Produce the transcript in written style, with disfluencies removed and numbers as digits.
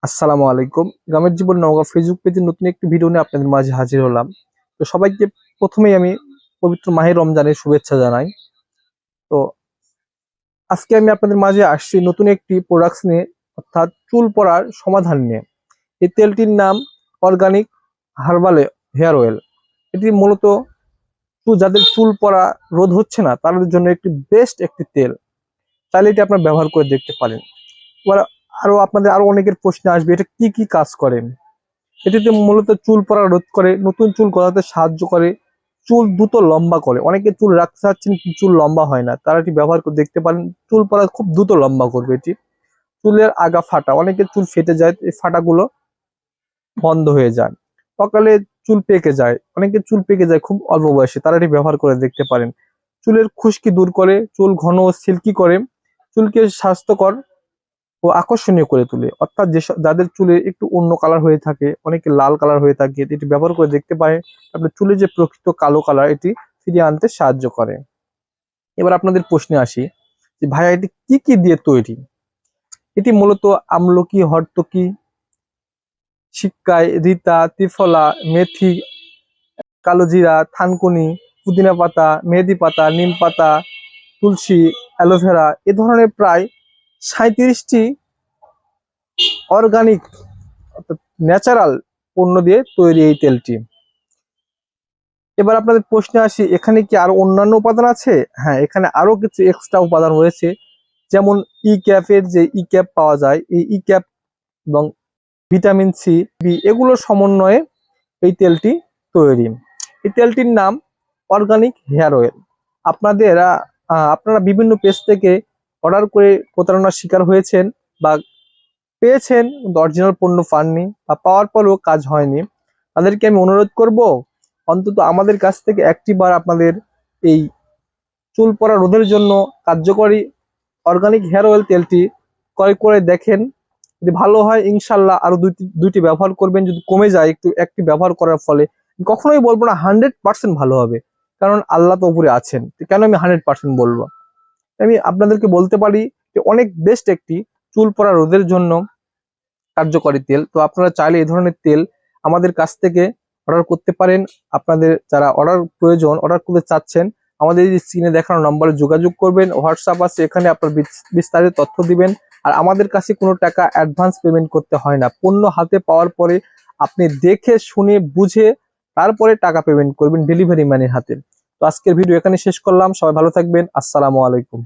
আসসালামু আলাইকুম। গ্রামের জীবন নওগাঁ ফেসবুক পেজে নতুন একটি ভিডিও নিয়ে আপনাদের মাঝে হাজির হলাম। তো সবাইকে প্রথমেই আমি পবিত্র মাহে রমজানের শুভেচ্ছা জানাই। তো আজকে আমি আপনাদের মাঝে আসছি নতুন একটি প্রোডাক্টস নিয়ে, অর্থাৎ চুল পড়ার সমাধান নিয়ে। এই তেলটির নাম অর্গানিক হার্বাল হেয়ার অয়েল। এটি মূলত যাদের চুল পড়া রোধ হচ্ছে না তাদের জন্য একটি বেস্ট একটি তেল। চাইলে এটি আপনারা ব্যবহার করে দেখতে পারেন। এবার আপনাদের আরো অনেকের প্রশ্ন আসবে, এটা কি কি কাজ করেন। এটিতে মূলত চুল পড়া রোধ করে, নতুন চুল গজাতে সাহায্য করে, চুল দ্রুত লম্বা করে। অনেকে চুল রাখতে চাচ্ছেন কিন্তু চুল লম্বা হয় না, তারা এটি ব্যবহার করে দেখতে পারেন। চুল পড়া খুব দ্রুত লম্বা করবে এটি। চুলের আগা ফাটা, অনেকের চুল ফেটে যায়, এই ফাটাগুলো বন্ধ হয়ে যায়। সকালে চুল পেকে যায়, অনেকের চুল পেকে যায় খুব অল্প বয়সে, তারা এটি ব্যবহার করে দেখতে পারেন। চুলের খুশকি দূর করে, চুল ঘন ও সিল্কি করে, চুলকে স্বাস্থ্যকর ও আকর্ষণীয় করে তোলে। অর্থাৎ যাদের চুলে একটু অন্য কালার হয়ে থাকে, অনেকে লাল কালার হয়ে থাকে, এটি ব্যবহার করে দেখতে পারেন। আপনার চুলে যে প্রকৃত কালো কালার, এটি ফিরিয়ে আনতে সাহায্য করে। এবার আপনাদের প্রশ্নে আসি যে ভাইয়া এটি কি কি দিয়ে তৈরি। এটি মূলত আমলকি, হর্তকি, সিক্কাই, রিতা, ত্রিফলা, মেথি, কালোজিরা, থানকুনি, পুদিনা পাতা, মেহেদি পাতা, নিম পাতা, তুলসী, অ্যালোভেরা এ ধরনের প্রায় 37টি অর্গানিক অর্থাৎ ন্যাচারাল পণ্য দিয়ে তৈরি এই তেলটি। এবার আপনাদের প্রশ্নে আসি, এখানে কি আরো অন্যান্য উপাদান আছে? হ্যাঁ, এখানে আরো কিছু এক্সট্রা উপাদান রয়েছে। যেমন ই ক্যাপের যে ই ক্যাপ পাওয়া যায়, এই ই ক্যাপ এবং ভিটামিন সি, বি এগুলোর সমন্বয়ে এই তেলটি তৈরি। এই তেলটির নাম অর্গানিক হেয়ার অয়েল। আপনারা বিভিন্ন পেজ থেকে অর্ডার করে প্রতারণার শিকার হয়েছেন বা পেয়েছেন কিন্তু অরিজিনাল পণ্য পাননি, বা পাওয়ার পরেও কাজ হয়নি। তাদেরকে আমি অনুরোধ করব, অন্তত আমাদের কাছ থেকে একটি বার আপনাদের এই চুল পড়া রোধের জন্য কার্যকরী অর্গানিক হেয়ার অয়েল তেলটি ক্রয় করে দেখেন। যদি ভালো হয় ইনশাল্লাহ আরো দুইটি ব্যবহার করবেন। যদি কমে যায় একটি ব্যবহার করার ফলে, কখনোই বলবো না 100% ভালো হবে, কারণ আল্লাহ তো উপরে আছেন। কেন আমি 100% বলবো? আমি আপনাদেরকে বলতে পারি যে অনেক বেস্ট একটি চুল পড়া রোধের জন্য কার্যকরী তেল। তো আপনারা চাইলে এই ধরনের তেল আমাদের কাছ থেকে অর্ডার করতে পারেন। আপনাদের যারা অর্ডার করতে চাচ্ছেন, আমাদের এই স্ক্রিনে দেখানো নম্বরে যোগাযোগ করবেন। হোয়াটসঅ্যাপ আছে, এখানে আপনার বিস্তারিত তথ্য দিবেন। আর আমাদের কাছে কোনো টাকা অ্যাডভান্স পেমেন্ট করতে হয় না। পণ্য হাতে পাওয়ার পরে আপনি দেখে শুনে বুঝে তারপরে টাকা পেমেন্ট করবেন ডেলিভারি ম্যানের হাতে। তো আজকের ভিডিও এখানে শেষ করলাম। সবাই ভালো থাকবেন। আসসালামু আলাইকুম।